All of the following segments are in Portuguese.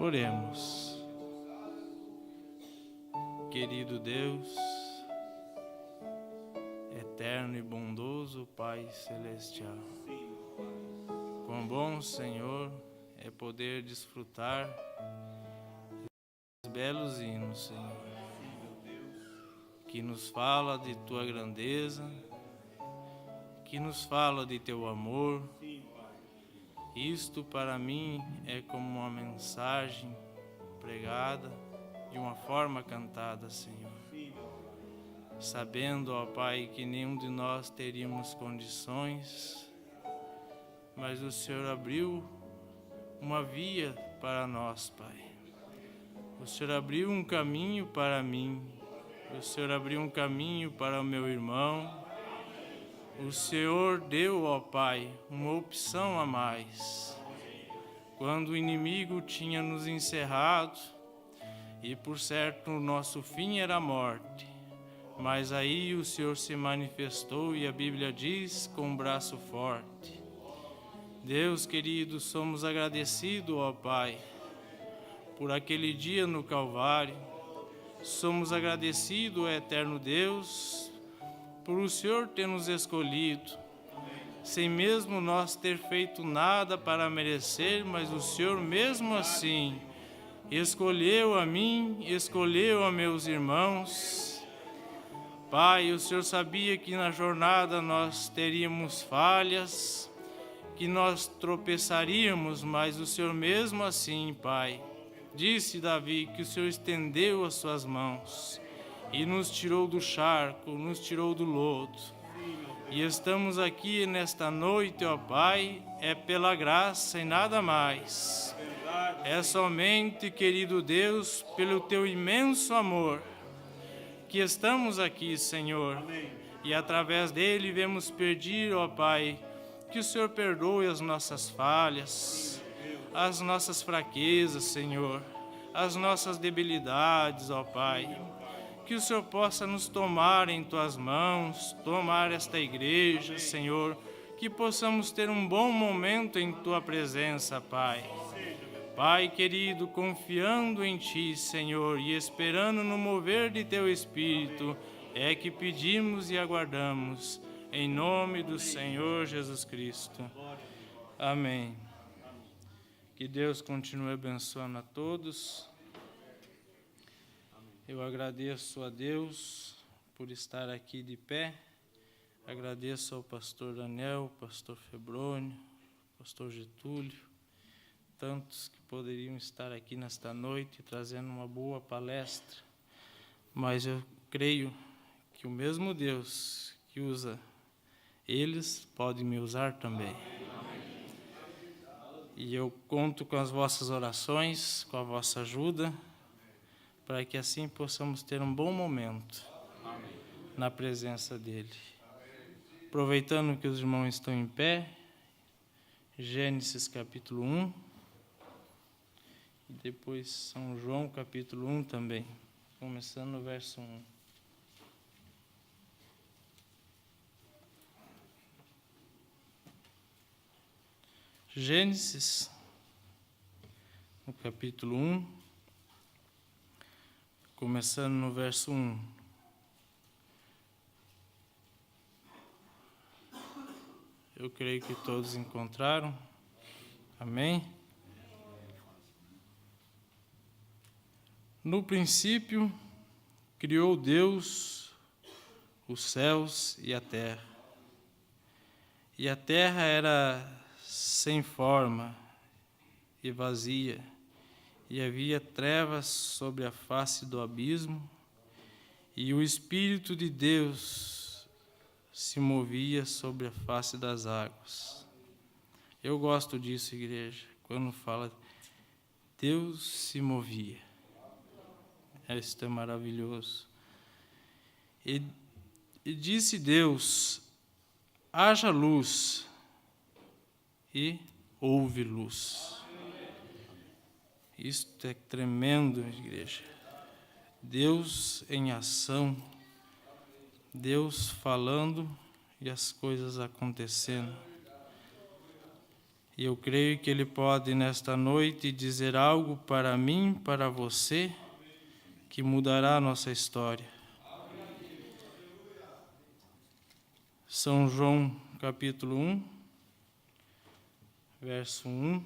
Oremos. Querido Deus, eterno e bondoso Pai Celestial, quão bom, Senhor, é poder desfrutar dos belos hinos, Senhor, que nos fala de Tua grandeza, que nos fala de Teu amor. Isto para mim é como uma mensagem pregada de uma forma cantada, Senhor. Sabendo, ó Pai, que nenhum de nós teríamos condições, mas o Senhor abriu uma via para nós, Pai. O Senhor abriu um caminho para mim, o Senhor abriu um caminho para o meu irmão. O Senhor deu, ó Pai, uma opção a mais. Quando o inimigo tinha nos encerrado, e por certo o nosso fim era a morte, mas aí o Senhor se manifestou e a Bíblia diz, com um braço forte. Deus querido, somos agradecidos, ó Pai, por aquele dia no Calvário. Somos agradecidos, ó eterno Deus, por o Senhor ter nos escolhido, sem mesmo nós ter feito nada para merecer, mas o Senhor mesmo assim escolheu a mim, escolheu a meus irmãos. Pai, o Senhor sabia que na jornada nós teríamos falhas, que nós tropeçaríamos, mas o Senhor mesmo assim, Pai, disse Davi que o Senhor estendeu as suas mãos e nos tirou do charco, nos tirou do lodo. E estamos aqui nesta noite, ó Pai, é pela graça e nada mais. É somente, querido Deus, pelo Teu imenso amor, que estamos aqui, Senhor. E através dele vemos pedir, ó Pai, que o Senhor perdoe as nossas falhas, as nossas fraquezas, Senhor, as nossas debilidades, ó Pai. Que o Senhor possa nos tomar em Tuas mãos, tomar esta igreja, Senhor, que possamos ter um bom momento em Tua presença, Pai. Pai querido, confiando em Ti, Senhor, e esperando no mover de Teu Espírito, é que pedimos e aguardamos, em nome do Senhor Jesus Cristo. Amém. Que Deus continue abençoando a todos. Eu agradeço a Deus por estar aqui de pé. Agradeço ao pastor Daniel, pastor Febrônio, pastor Getúlio, tantos que poderiam estar aqui nesta noite trazendo uma boa palestra. Mas eu creio que o mesmo Deus que usa eles pode me usar também. E eu conto com as vossas orações, com a vossa ajuda, para que assim possamos ter um bom momento na presença dEle. Aproveitando que os irmãos estão em pé, Gênesis capítulo 1, e depois São João capítulo 1 também, começando no verso 1. Gênesis, no capítulo 1, começando no verso 1. Eu creio que todos encontraram. Amém? No princípio, criou Deus os céus e a terra. E a terra era sem forma e vazia, e havia trevas sobre a face do abismo, e o Espírito de Deus se movia sobre a face das águas. Eu gosto disso, igreja, quando fala Deus se movia. Isso é maravilhoso. E disse Deus, haja luz, e houve luz. Isto é tremendo, igreja. Deus em ação, Deus falando e as coisas acontecendo. E eu creio que Ele pode, nesta noite, dizer algo para mim, para você, que mudará a nossa história. São João, capítulo 1, verso 1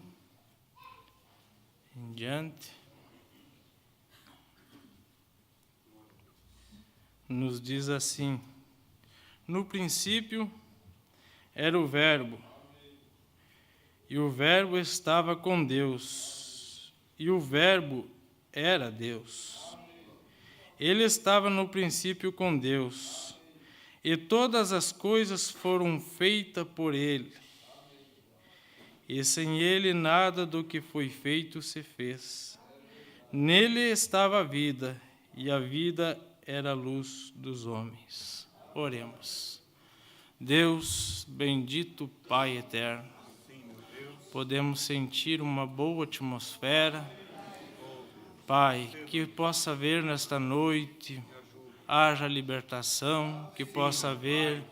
em diante, nos diz assim: no princípio era o Verbo, e o Verbo estava com Deus, e o Verbo era Deus. Ele estava no princípio com Deus, e todas as coisas foram feitas por Ele. E sem Ele nada do que foi feito se fez. Nele estava a vida, e a vida era a luz dos homens. Oremos. Deus, bendito Pai eterno, podemos sentir uma boa atmosfera. Pai, que possa haver nesta noite, haja libertação, que possa haver,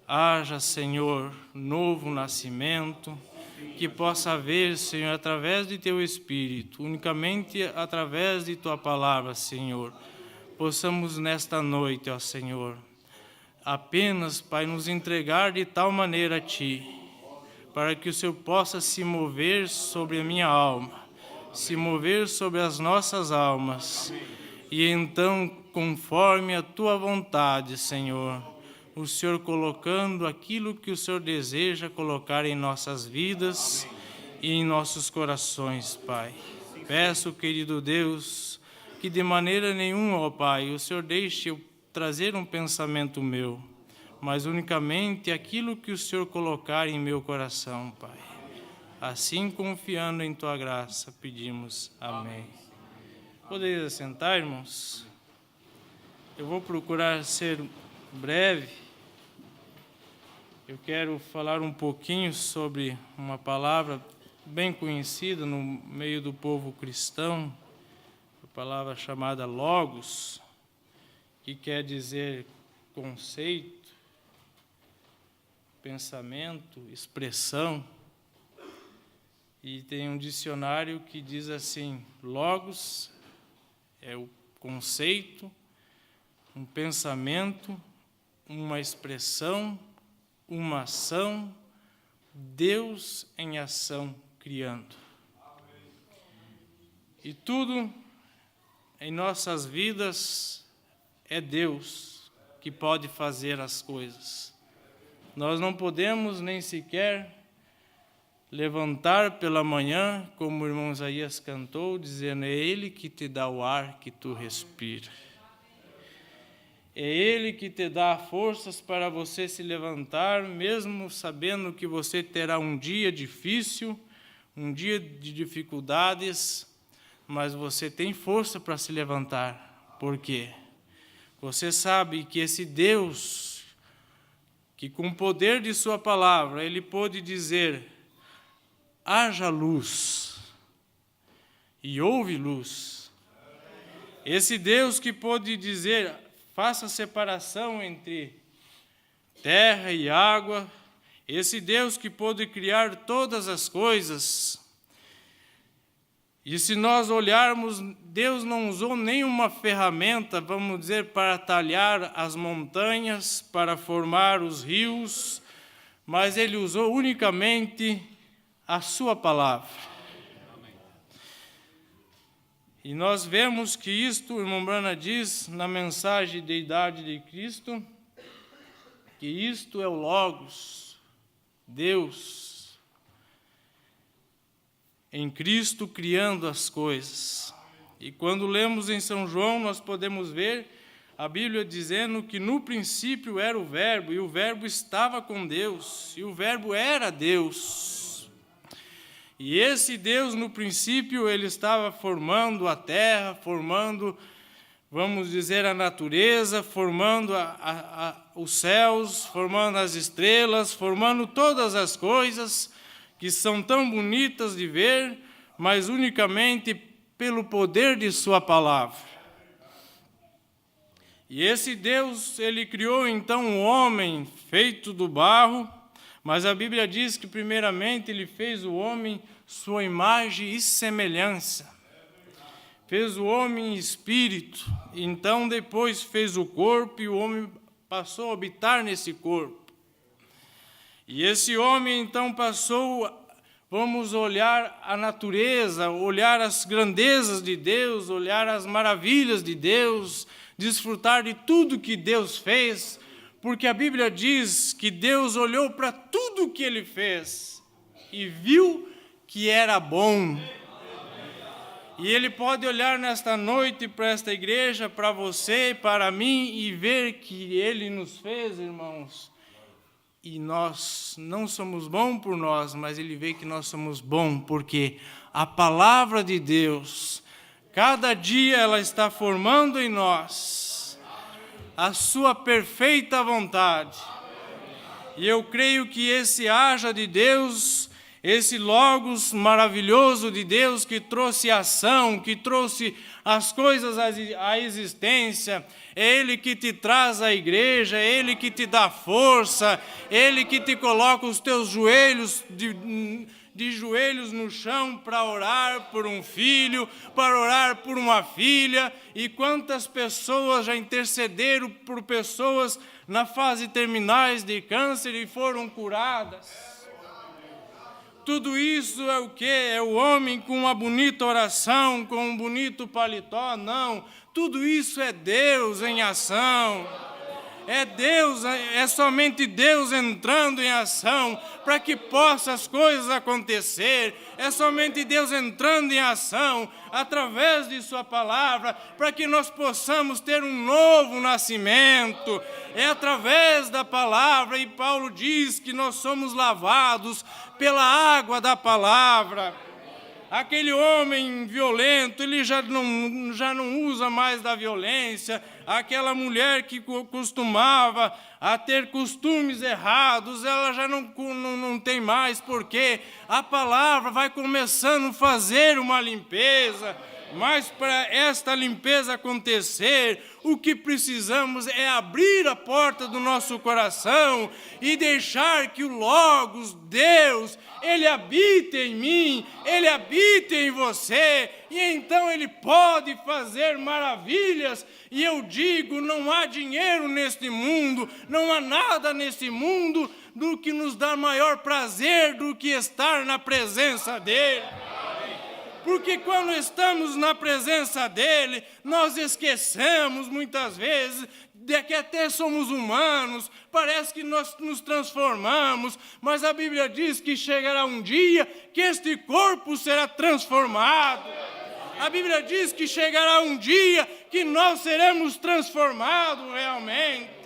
haja, Senhor, novo nascimento, que possa haver, Senhor, através de Teu Espírito, unicamente através de Tua Palavra, Senhor, possamos nesta noite, ó Senhor, apenas, Pai, nos entregar de tal maneira a Ti, para que o Senhor possa se mover sobre a minha alma, se mover sobre as nossas almas, e então, conforme a Tua vontade, Senhor, o Senhor colocando aquilo que o Senhor deseja colocar em nossas vidas e em nossos corações, Pai. Peço, querido Deus, que de maneira nenhuma, ó Pai, o Senhor deixe eu trazer um pensamento meu, mas unicamente aquilo que o Senhor colocar em meu coração, Pai. Assim, confiando em Tua graça, pedimos. Amém. Podeis assentar, irmãos? Eu vou procurar ser breve. Eu quero falar um pouquinho sobre uma palavra bem conhecida no meio do povo cristão, a palavra chamada logos, que quer dizer conceito, pensamento, expressão. E tem um dicionário que diz assim: logos é o conceito, um pensamento, uma expressão, uma ação, Deus em ação criando. E tudo em nossas vidas é Deus que pode fazer as coisas. Nós não podemos nem sequer levantar pela manhã, como o irmão Isaías cantou, dizendo: é Ele que te dá o ar que tu respira. É Ele que te dá forças para você se levantar, mesmo sabendo que você terá um dia difícil, um dia de dificuldades, mas você tem força para se levantar. Por quê? Você sabe que esse Deus, que com o poder de sua palavra, Ele pôde dizer: haja luz, e houve luz. Esse Deus que pôde dizer: faça separação entre terra e água. Esse Deus que pôde criar todas as coisas. E se nós olharmos, Deus não usou nenhuma ferramenta, vamos dizer, para talhar as montanhas, para formar os rios, mas Ele usou unicamente a sua palavra. E nós vemos que isto, o irmão Brana diz na mensagem de idade de Cristo, que isto é o Logos, Deus, em Cristo criando as coisas. E quando lemos em São João, nós podemos ver a Bíblia dizendo que no princípio era o Verbo, e o Verbo estava com Deus, e o Verbo era Deus. E esse Deus, no princípio, Ele estava formando a terra, formando, vamos dizer, a natureza, formando os céus, formando as estrelas, formando todas as coisas que são tão bonitas de ver, mas unicamente pelo poder de sua palavra. E esse Deus, Ele criou então um homem feito do barro, Mas a Bíblia diz que, primeiramente, ele fez o homem sua imagem e semelhança. Fez o homem em espírito, então depois fez o corpo, e o homem passou a habitar nesse corpo. E esse homem, então, passou, vamos olhar a natureza, olhar as grandezas de Deus, olhar as maravilhas de Deus, desfrutar de tudo que Deus fez, porque a Bíblia diz que Deus olhou para tudo que ele fez e viu que era bom. E ele pode olhar nesta noite para esta igreja, para você, para mim, e ver que ele nos fez, irmãos. E nós não somos bons por nós, mas ele vê que nós somos bons, porque a palavra de Deus, cada dia ela está formando em nós a sua perfeita vontade. E eu creio que esse haja de Deus, esse Logos maravilhoso de Deus, que trouxe ação, que trouxe as coisas à existência, é Ele que te traz à igreja, é Ele que te dá força, é Ele que te coloca os teus joelhos de joelhos no chão para orar por um filho, para orar por uma filha. E quantas pessoas já intercederam por pessoas na fase terminais de câncer e foram curadas. Tudo isso é o quê? É o homem com uma bonita oração, com um bonito paletó? Não, tudo isso é Deus em ação. É Deus, é somente Deus entrando em ação para que possam as coisas acontecer. É somente Deus entrando em ação através de sua palavra para que nós possamos ter um novo nascimento. É através da palavra, e Paulo diz que nós somos lavados pela água da palavra. Aquele homem violento, ele já não usa mais da violência. Aquela mulher que costumava a ter costumes errados, ela já não tem mais, porque a palavra vai começando a fazer uma limpeza. Mas para esta limpeza acontecer, o que precisamos é abrir a porta do nosso coração e deixar que o Logos, Deus, Ele habite em mim, Ele habite em você, e então Ele pode fazer maravilhas. E eu digo, não há dinheiro neste mundo, não há nada neste mundo do que nos dá maior prazer do que estar na presença dEle. Porque quando estamos na presença dEle, nós esquecemos muitas vezes de que até somos humanos, parece que nós nos transformamos, mas a Bíblia diz que chegará um dia que este corpo será transformado. A Bíblia diz que chegará um dia que nós seremos transformados realmente.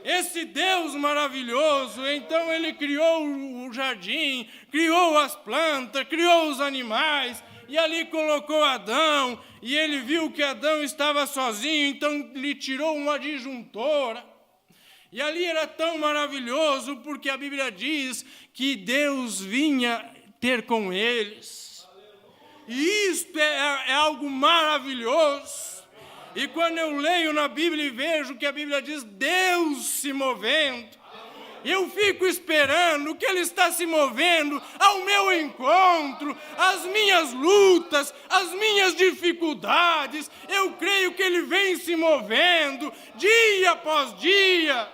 Esse Deus maravilhoso, então Ele criou o jardim, criou as plantas, criou os animais, e ali colocou Adão, e Ele viu que Adão estava sozinho, então lhe tirou uma adjuntora. E ali era tão maravilhoso, porque a Bíblia diz que Deus vinha ter com eles. E isto é algo maravilhoso. E quando eu leio na Bíblia e vejo que a Bíblia diz Deus se movendo, eu fico esperando que Ele está se movendo ao meu encontro, às minhas lutas, às minhas dificuldades. Eu creio que Ele vem se movendo dia após dia.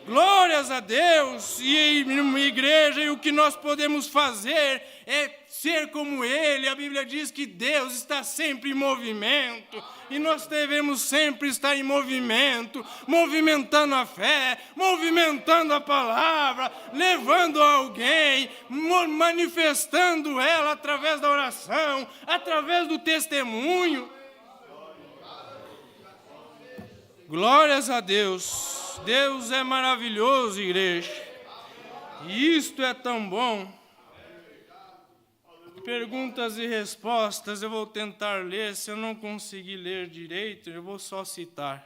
Glórias a Deus. E numa igreja, e o que nós podemos fazer é ser como Ele. A Bíblia diz que Deus está sempre em movimento, e nós devemos sempre estar em movimento, movimentando a fé, movimentando a palavra, levando a alguém, manifestando ela através da oração, através do testemunho. Glórias a Deus. Deus é maravilhoso, igreja. E isto é tão bom. Perguntas e respostas, eu vou tentar ler. Se eu não conseguir ler direito, eu vou só citar.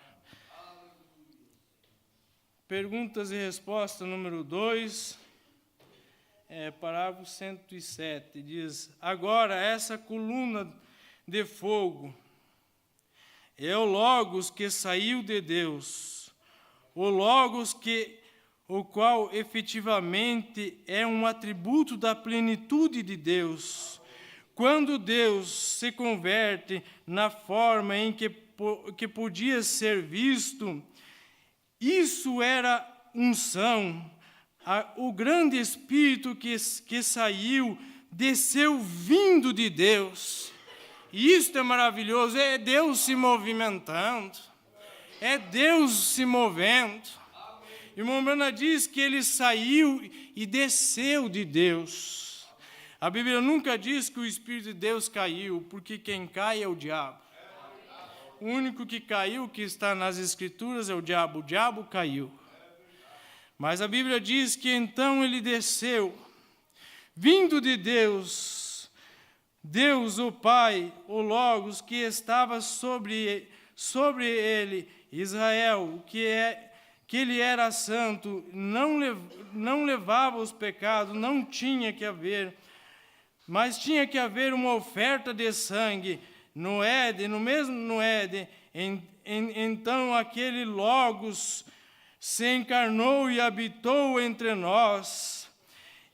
Perguntas e respostas, número 2, parágrafo 107, diz: agora, essa coluna de fogo é o Logos que saiu de Deus, o Logos que o qual efetivamente é um atributo da plenitude de Deus. Quando Deus se converte na forma em que podia ser visto, isso era unção. O grande Espírito que saiu, desceu vindo de Deus. E isso é maravilhoso, é Deus se movimentando, é Deus se movendo. E o irmão Branham diz que ele saiu e desceu de Deus. A Bíblia nunca diz que o Espírito de Deus caiu, porque quem cai é o diabo. O único que caiu, que está nas Escrituras, é o diabo caiu. Mas a Bíblia diz que então ele desceu, vindo de Deus, Deus o Pai, o Logos, que estava sobre ele, Israel, que ele era santo, não levava os pecados, não tinha que haver, mas tinha que haver uma oferta de sangue no Éden, no Éden. Então aquele Logos se encarnou e habitou entre nós,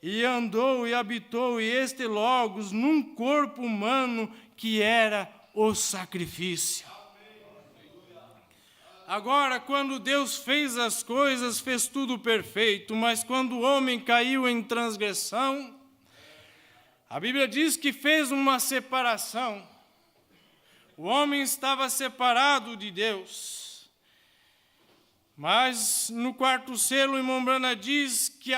e andou e habitou, e este Logos num corpo humano que era o sacrifício. Agora, quando Deus fez as coisas, fez tudo perfeito, mas quando o homem caiu em transgressão, a Bíblia diz que fez uma separação. O homem estava separado de Deus. Mas no quarto selo, o irmão Branham diz que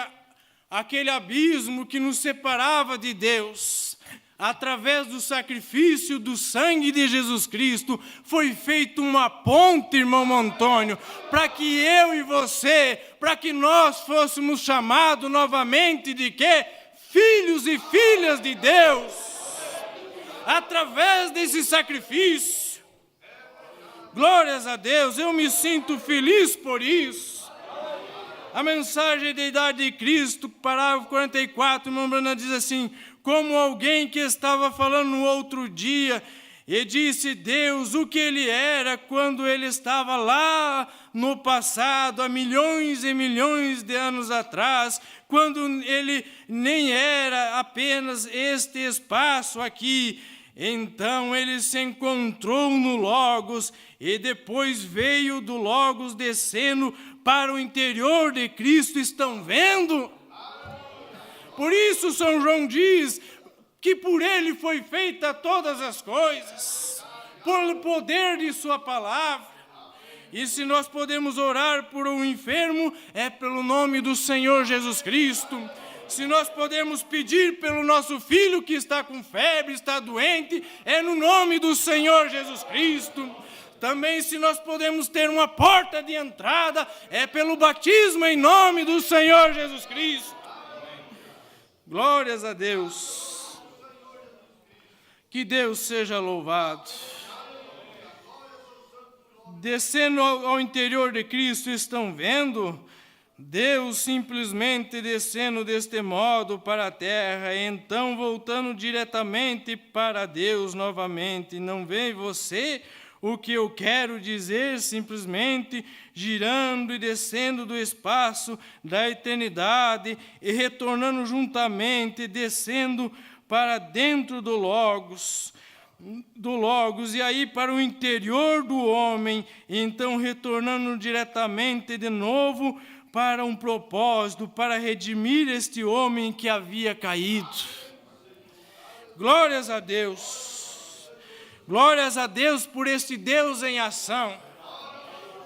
aquele abismo que nos separava de Deus, através do sacrifício do sangue de Jesus Cristo, foi feita uma ponte, irmão Antônio, para que eu e você, para que nós fôssemos chamados novamente de quê? Filhos e filhas de Deus, através desse sacrifício. Glórias a Deus, eu me sinto feliz por isso. A mensagem da idade de Cristo, parágrafo 44, o irmão Branham diz assim: como alguém que estava falando no outro dia, e disse Deus o que ele era quando ele estava lá no passado, há milhões e milhões de anos atrás, quando ele nem era apenas este espaço aqui. Então ele se encontrou no Logos, e depois veio do Logos descendo para o interior de Cristo. Estão vendo? Por isso São João diz que por ele foi feita todas as coisas, pelo poder de sua palavra. E se nós podemos orar por um enfermo, é pelo nome do Senhor Jesus Cristo. Se nós podemos pedir pelo nosso filho que está com febre, está doente, é no nome do Senhor Jesus Cristo. Também se nós podemos ter uma porta de entrada, é pelo batismo em nome do Senhor Jesus Cristo. Glórias a Deus. Que Deus seja louvado. Descendo ao interior de Cristo, estão vendo? Deus simplesmente descendo deste modo para a terra, e então voltando diretamente para Deus novamente. Não vê você o que eu quero dizer? Simplesmente girando e descendo do espaço da eternidade e retornando juntamente, descendo para dentro do Logos, e aí para o interior do homem, e então retornando diretamente de novo para um propósito, para redimir este homem que havia caído. Glórias a Deus. Glórias a Deus por este Deus em ação.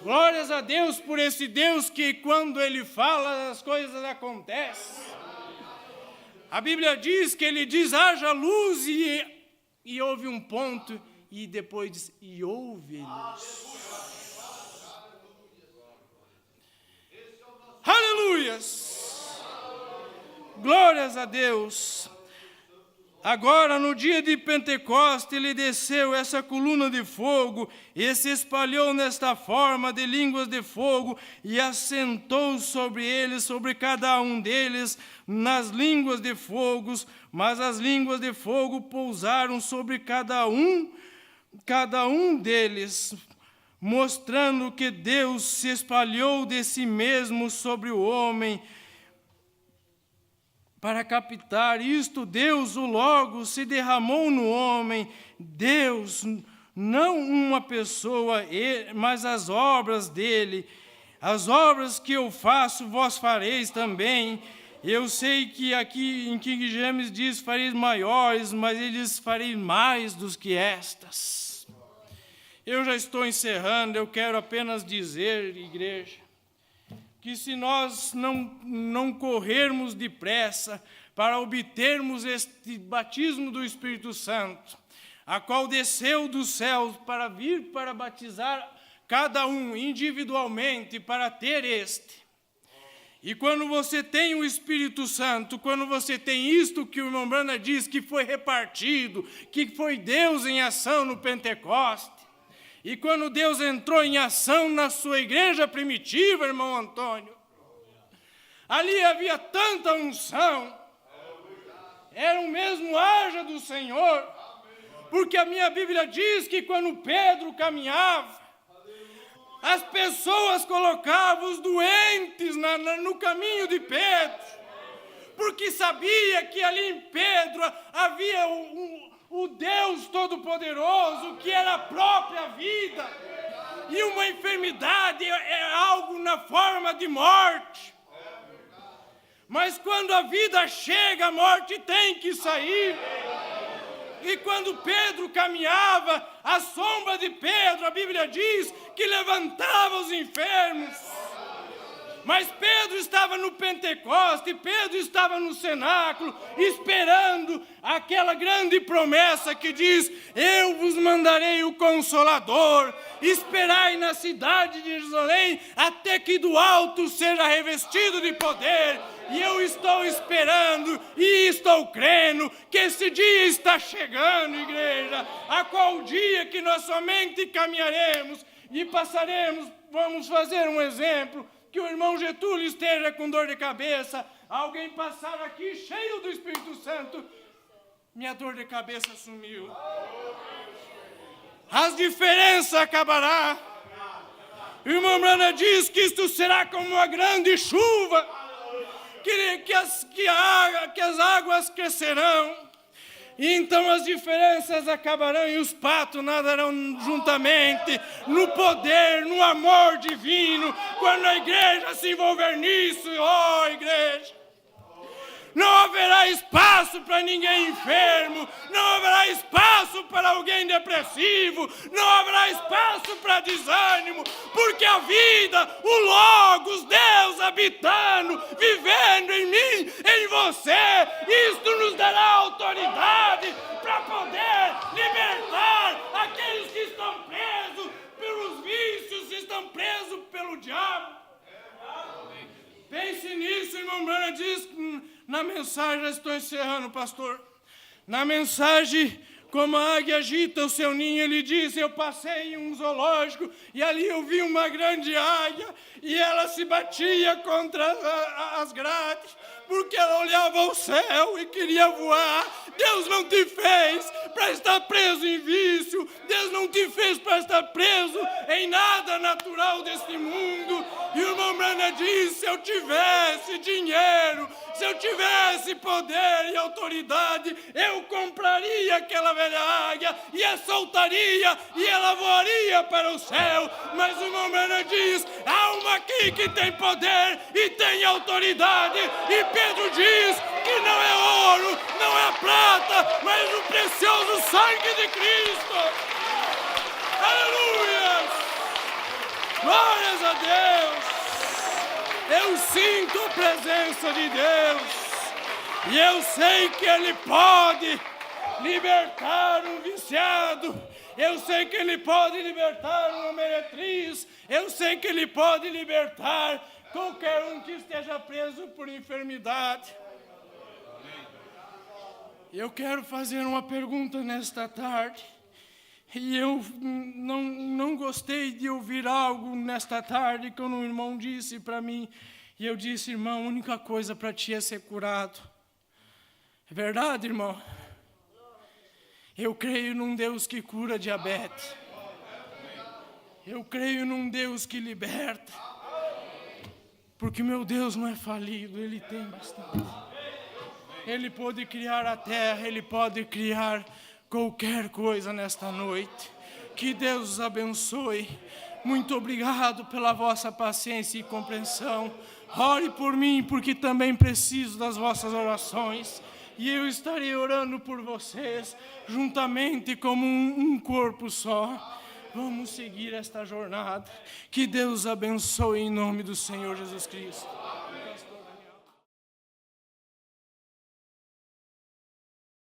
Glórias a Deus por esse Deus que, quando Ele fala, as coisas acontecem. A Bíblia diz que Ele diz, haja luz, e houve um ponto, e depois diz, e houve luz. Aleluias! Glórias a Deus! Agora, no dia de Pentecostes, ele desceu essa coluna de fogo e se espalhou nesta forma de línguas de fogo e assentou sobre eles, sobre cada um deles, nas línguas de fogo, mas as línguas de fogo pousaram sobre cada um deles. mostrando que Deus se espalhou de si mesmo sobre o homem para captar isto. Deus, o Logos, se derramou no homem. Deus, não uma pessoa, mas as obras dele. As obras que eu faço, vós fareis também. Eu sei que aqui em King James diz fareis maiores, mas ele diz fareis mais dos que estas. Eu já estou encerrando, eu quero apenas dizer, igreja, que se nós não corrermos depressa para obtermos este batismo do Espírito Santo, a qual desceu dos céus para vir para batizar cada um individualmente para ter este. E quando você tem o Espírito Santo, quando você tem isto que o irmão Branda diz, que foi repartido, que foi Deus em ação no Pentecoste, e quando Deus entrou em ação na sua igreja primitiva, irmão Antônio, ali havia tanta unção, era o mesmo haja do Senhor, porque a minha Bíblia diz que quando Pedro caminhava, as pessoas colocavam os doentes no caminho de Pedro, porque sabia que ali em Pedro havia o Deus Todo-Poderoso, que era a própria vida, e uma enfermidade é algo na forma de morte. Mas quando a vida chega, a morte tem que sair. E quando Pedro caminhava, a sombra de Pedro, a Bíblia diz que levantava os enfermos. Mas Pedro estava no Pentecoste, Pedro estava no cenáculo, esperando aquela grande promessa que diz: eu vos mandarei o Consolador, esperai na cidade de Jerusalém, até que do alto seja revestido de poder. E eu estou esperando e estou crendo que esse dia está chegando, igreja, a qual dia que nós somente caminharemos e passaremos. Vamos fazer um exemplo, que o irmão Getúlio esteja com dor de cabeça, alguém passar aqui cheio do Espírito Santo, minha dor de cabeça sumiu. As diferenças acabarão. O irmão Brana diz que isto será como uma grande chuva, que as águas crescerão, e então as diferenças acabarão e os patos nadarão juntamente no poder, no amor divino, quando a igreja se envolver nisso. Oh, igreja, não haverá espaço para ninguém enfermo, não haverá espaço para alguém depressivo, não haverá espaço para desânimo, porque a vida, o Logos, Deus habitando, vivendo em mim, em você, isto nos dará autoridade para poder libertar aqueles que estão presos pelos vícios, que estão presos pelo diabo. Pense nisso, irmão Brana diz na mensagem, já estou encerrando, pastor. Na mensagem, como a águia agita o seu ninho, ele diz: eu passei em um zoológico e ali eu vi uma grande águia e ela se batia contra as grades, porque ela olhava ao céu e queria voar. Deus não te fez para estar preso em vício, Deus não te fez para estar preso em nada natural deste mundo. E o irmão Brana diz: se eu tivesse dinheiro, se eu tivesse poder e autoridade, eu compraria aquela velha águia e a soltaria e ela voaria para o céu. Mas o irmão Brana diz: há uma aqui que tem poder e tem autoridade, e Pedro diz que não é ouro, não é prata, mas o precioso sangue de Cristo. Aleluia! Glórias a Deus! Eu sinto a presença de Deus e eu sei que Ele pode libertar um viciado, eu sei que Ele pode libertar uma meretriz, eu sei que Ele pode libertar qualquer um que esteja preso por enfermidade. Eu quero fazer uma pergunta nesta tarde. E eu não gostei de ouvir algo nesta tarde que um irmão disse para mim. E eu disse: irmão, a única coisa para ti é ser curado. É verdade, irmão? Eu creio num Deus que cura diabetes. Eu creio num Deus que liberta. Porque meu Deus não é falido, Ele tem bastante. Ele pode criar a terra, Ele pode criar qualquer coisa nesta noite. Que Deus os abençoe. Muito obrigado pela vossa paciência e compreensão. Ore por mim, porque também preciso das vossas orações. E eu estarei orando por vocês, juntamente como um corpo só. Vamos seguir esta jornada. Que Deus abençoe em nome do Senhor Jesus Cristo.